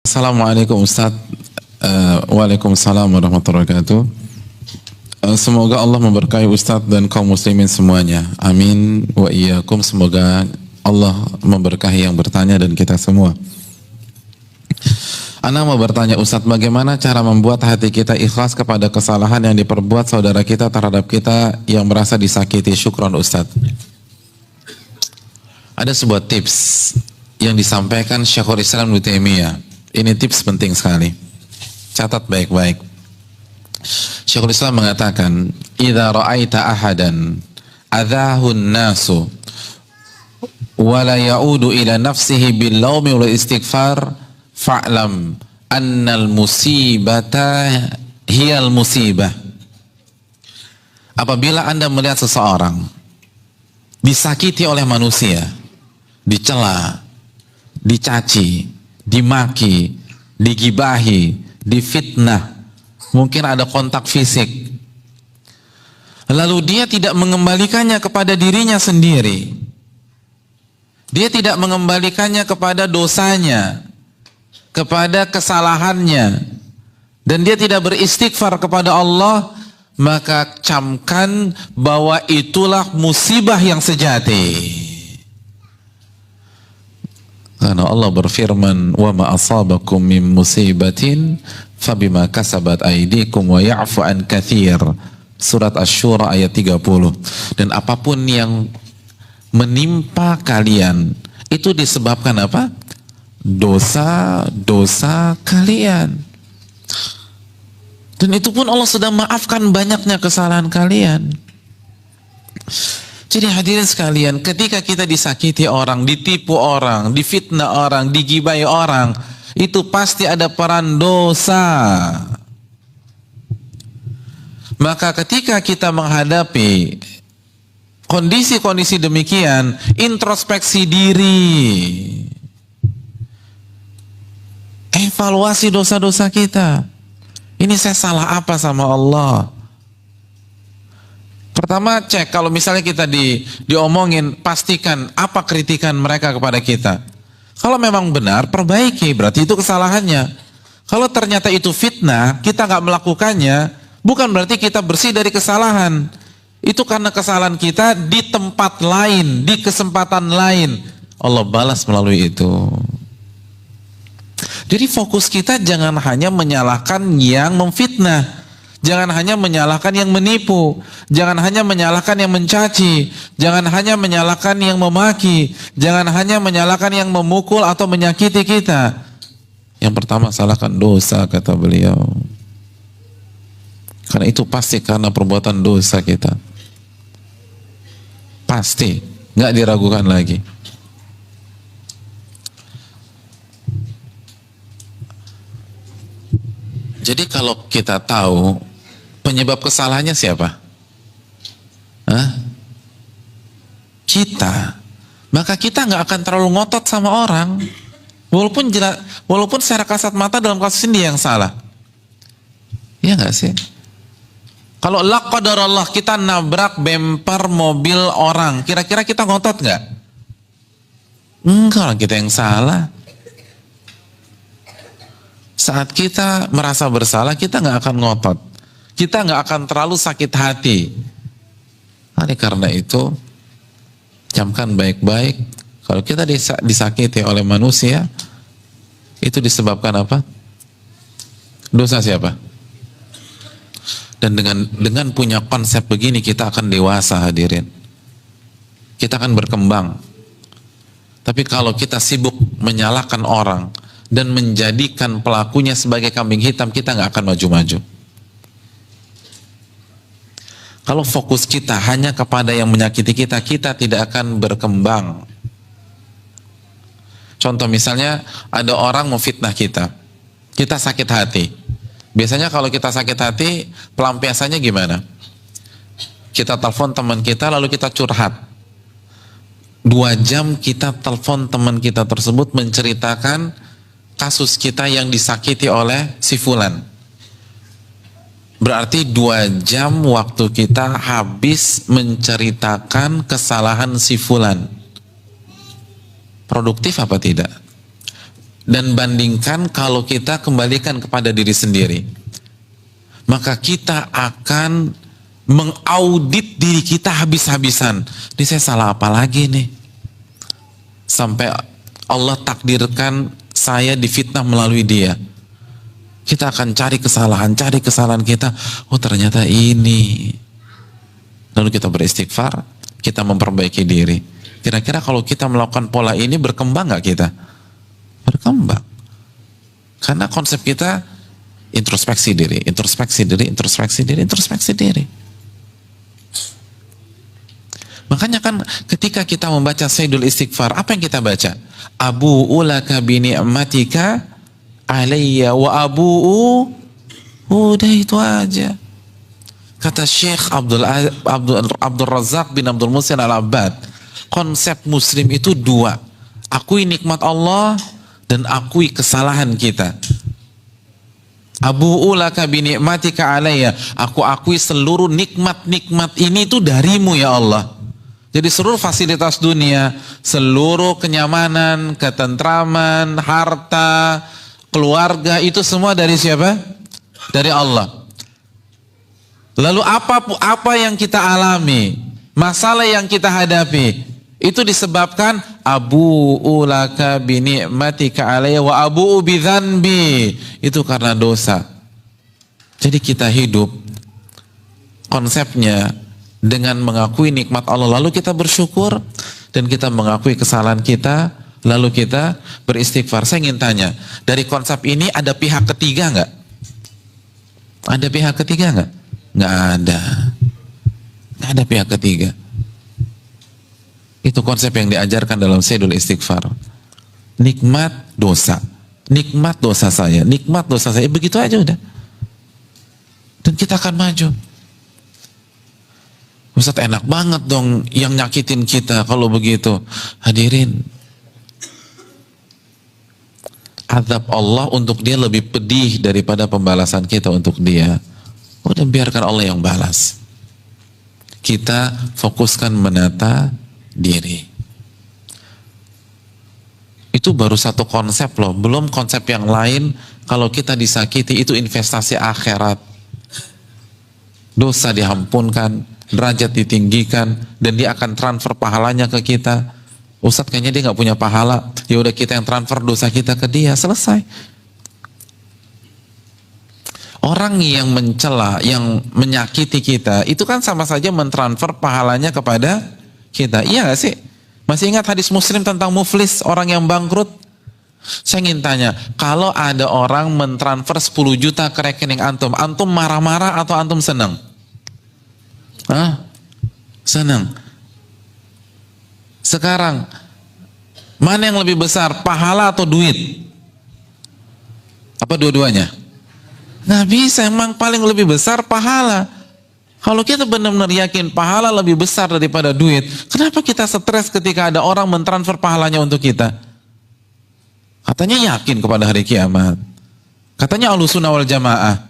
Assalamualaikum Ustaz. Waalaikumsalam warahmatullahi wabarakatuh. Semoga Allah memberkahi Ustaz dan kaum muslimin semuanya. Amin wa iyyakum. Semoga Allah memberkahi yang bertanya dan kita semua. Ana mau bertanya Ustaz, bagaimana cara membuat hati kita ikhlas kepada kesalahan yang diperbuat saudara kita terhadap kita yang merasa disakiti? Syukron Ustaz. Ada sebuah tips yang disampaikan Syekhul Islam Ibnu Taimiyah. Ini tips penting sekali. Catat baik-baik. Syekhul Islam mengatakan, "Idza ra'aita ahadan adzahun nasu wa la ya'udu ila nafsihi bil laumi wal istighfar fa'lam annal musibata hiyal musibah." Apabila Anda melihat seseorang disakiti oleh manusia, dicela, dicaci, dimaki, digibahi, difitnah, mungkin ada kontak fisik, lalu dia tidak mengembalikannya kepada dirinya sendiri, dia tidak mengembalikannya kepada dosanya, kepada kesalahannya, dan dia tidak beristighfar kepada Allah, maka camkan bahwa itulah musibah yang sejati. Karena Allah berfirman, "Wa ma asabakum min musibatin fabima kasabat aydikum wa ya'fu an katsir." Surat Asy-Syura ayat 30. Dan apapun yang menimpa kalian itu disebabkan apa? Dosa-dosa kalian. Dan itu pun Allah sudah maafkan banyaknya kesalahan kalian. Jadi hadirin sekalian, ketika kita disakiti orang, ditipu orang, difitnah orang, digibai orang, itu pasti ada peran dosa. Maka ketika kita menghadapi kondisi-kondisi demikian, introspeksi diri, evaluasi dosa-dosa kita. Ini saya salah apa sama Allah? Pertama, cek, kalau misalnya kita diomongin, pastikan apa kritikan mereka kepada kita. Kalau memang benar, perbaiki, berarti itu kesalahannya. Kalau ternyata itu fitnah, kita nggak melakukannya, bukan berarti kita bersih dari kesalahan. Itu karena kesalahan kita di tempat lain, di kesempatan lain. Allah balas melalui itu. Jadi fokus kita jangan hanya menyalahkan yang memfitnah. Jangan hanya menyalahkan yang menipu, jangan hanya menyalahkan yang mencaci, jangan hanya menyalahkan yang memaki, jangan hanya menyalahkan yang memukul atau menyakiti kita. Yang pertama, salahkan dosa, kata beliau. Karena itu pasti karena perbuatan dosa kita. Pasti, nggak diragukan lagi. Jadi kalau kita tahu penyebab kesalahannya siapa? Kita. Maka kita nggak akan terlalu ngotot sama orang, walaupun secara kasat mata dalam kasus ini dia yang salah. Iya nggak sih? Kalau la qadarallah kita nabrak bemper mobil orang, kira-kira kita ngotot nggak? Enggak, orang kita yang salah. Saat kita merasa bersalah, kita nggak akan ngotot. Kita nggak akan terlalu sakit hati. Oleh karena itu, camkan baik-baik. Kalau kita disakiti oleh manusia, itu disebabkan apa? Dosa siapa? Dan dengan punya konsep begini, kita akan dewasa, hadirin. Kita akan berkembang. Tapi kalau kita sibuk menyalahkan orang dan menjadikan pelakunya sebagai kambing hitam, kita nggak akan maju-maju. Kalau fokus kita hanya kepada yang menyakiti kita, kita tidak akan berkembang. Contoh misalnya, ada orang memfitnah kita, kita sakit hati. Biasanya kalau kita sakit hati, pelampiasannya gimana? Kita telepon teman kita, lalu kita curhat. 2 jam kita telepon teman kita tersebut menceritakan kasus kita yang disakiti oleh si fulan. Berarti 2 jam waktu kita habis menceritakan kesalahan si fulan. Produktif apa tidak? dan bandingkan kalau kita kembalikan kepada diri sendiri, maka kita akan mengaudit diri kita habis-habisan. Ini saya salah apa lagi nih? Sampai Allah takdirkan saya difitnah melalui dia. Kita akan cari kesalahan kita. Oh ternyata ini. Lalu kita beristighfar, kita memperbaiki diri. Kira-kira kalau kita melakukan pola ini berkembang nggak kita? Berkembang. Karena konsep kita introspeksi diri, introspeksi diri, introspeksi diri, introspeksi diri. Makanya kan ketika kita membaca Sayyidul Istighfar, apa yang kita baca? Abu'u laka bini'matika alayya wa abu'u, udah itu aja. Kata Syekh Abdul Razak bin Abdul Muhsin Al-Abbad, konsep muslim itu dua, akui nikmat Allah dan akui kesalahan kita. Abu'u laka bini'matika alayya, aku akui seluruh nikmat-nikmat ini itu darimu ya Allah. Jadi seluruh fasilitas dunia, seluruh kenyamanan, ketentraman, harta, keluarga, itu semua dari siapa? Dari Allah. Lalu apa yang kita alami, masalah yang kita hadapi, itu disebabkan abu'u laka bini'matika alayya wa abu'u bidzanbi, itu karena dosa. Jadi kita hidup konsepnya dengan mengakui nikmat Allah, lalu kita bersyukur, dan kita mengakui kesalahan kita, lalu kita beristighfar. Saya ingin tanya, dari konsep ini ada pihak ketiga nggak? Ada pihak ketiga nggak? Nggak ada. Nggak ada pihak ketiga. Itu konsep yang diajarkan dalam Sayyidul Istighfar. Nikmat dosa, nikmat dosa saya, nikmat dosa saya, begitu aja udah. Dan kita akan maju. Ustaz, enak banget dong yang nyakitin kita kalau begitu. Hadirin, azab Allah untuk dia lebih pedih daripada pembalasan kita untuk dia. Udah biarkan Allah yang balas. Kita fokuskan menata diri. Itu baru satu konsep loh, belum konsep yang lain. Kalau kita disakiti itu investasi akhirat. Dosa diampunkan, derajat ditinggikan, dan dia akan transfer pahalanya ke kita. Ustadz kayaknya dia nggak punya pahala, ya udah kita yang transfer dosa kita ke dia, selesai. Orang yang mencela, yang menyakiti kita, itu kan sama saja mentransfer pahalanya kepada kita. Iya nggak sih? Masih ingat hadis Muslim tentang muflis, orang yang bangkrut? Saya ingin tanya, kalau ada orang mentransfer 10 juta ke rekening antum, antum marah-marah atau antum senang? Hah? Senang. Sekarang, mana yang lebih besar, pahala atau duit? Apa dua-duanya? Nggak bisa, emang paling lebih besar pahala. Kalau kita benar-benar yakin pahala lebih besar daripada duit, kenapa kita stres ketika ada orang mentransfer pahalanya untuk kita? Katanya yakin kepada hari kiamat. Katanya Ahlussunnah wal Jamaah.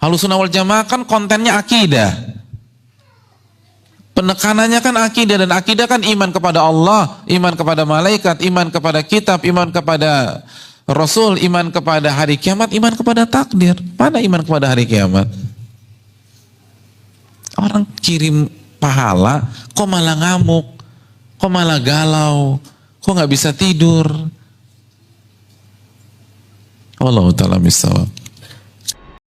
Ahlussunnah wal Jamaah kan kontennya akidah. Penekanannya kan akidah, dan akidah kan iman kepada Allah, iman kepada malaikat, iman kepada kitab, iman kepada Rasul, iman kepada hari kiamat, iman kepada takdir. Mana iman kepada hari kiamat? Orang kirim pahala, kok malah ngamuk, kok malah galau, kok nggak bisa tidur. Wallahu ta'ala bishawab.